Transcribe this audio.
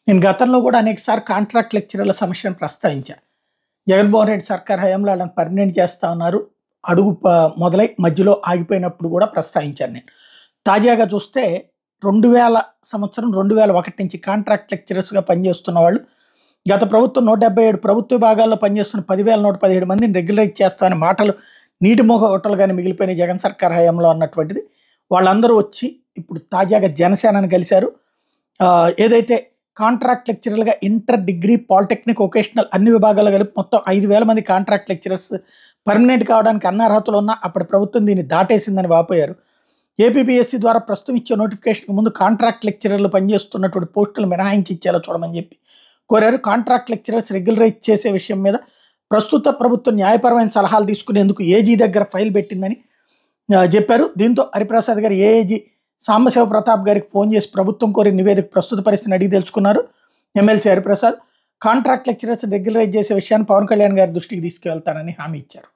నేను గతంలో కూడా అనేకసార్లు కాంట్రాక్ట్ లెక్చరర్ల సమస్యను ప్రస్తావించా. జగన్మోహన్ రెడ్డి సర్కార్ హయాంలో వాళ్ళని పర్మనెంట్ చేస్తా ఉన్నారు. అడుగు మొదలై మధ్యలో ఆగిపోయినప్పుడు కూడా ప్రస్తావించాను నేను. తాజాగా చూస్తే 2000 సంవత్సరం 2001 నుంచి కాంట్రాక్ట్ లెక్చరర్స్‌గా పనిచేస్తున్న వాళ్ళు గత ప్రభుత్వం 177 ప్రభుత్వ విభాగాల్లో పనిచేస్తున్న 10,117 మందిని రెగ్యులరైజ్ చేస్తామనే మాటలు నీటి మొగటలుగానే మిగిలిపోయినాయి జగన్ సర్కార్ హయాంలో అన్నటువంటిది. వాళ్ళందరూ వచ్చి ఇప్పుడు తాజాగా జనసేనని కలిశారు. ఏదైతే కాంట్రాక్ట్ లెక్చరర్‌లుగా ఇంటర్, డిగ్రీ, పాలిటెక్నిక్, వొకేషనల్ అన్ని విభాగాల్లో కలిపి మొత్తం 5,000 మంది కాంట్రాక్ట్ లెక్చరర్స్ పర్మనెంట్ కావడానికి అన్ని అర్హతలు ఉన్నా అప్పటి ప్రభుత్వం దీన్ని దాటేసిందని వాపోయారు. ఏపీపీఎస్సీ ద్వారా ప్రస్తుతం ఇచ్చే నోటిఫికేషన్‌కి ముందు కాంట్రాక్ట్ లెక్చరర్లు పనిచేస్తున్నటువంటి పోస్టులు మినహాయించి ఇచ్చేలా చూడమని చెప్పి కోరారు. కాంట్రాక్ట్ లెక్చరర్స్ రెగ్యులరైజ్ చేసే విషయం మీద ప్రస్తుత ప్రభుత్వం న్యాయపరమైన సలహాలు తీసుకునేందుకు ఏజీ దగ్గర ఫైల్ పెట్టిందని చెప్పారు. దీంతో హరిప్రసాద్ గారు ఏఏజీ సాంబశివ ప్రతాప్ గారికి ఫోన్ చేసి ప్రభుత్వం కోరిన నివేదిక ప్రస్తుత పరిస్థితిని అడిగి తెలుసుకున్నారు. MLC Hariprasad contract lecturers regularise చేసే విషయాన్ని పవన్ కళ్యాణ్ గారి దృష్టికి తీసుకువెళ్తానని హామీ ఇచ్చారు.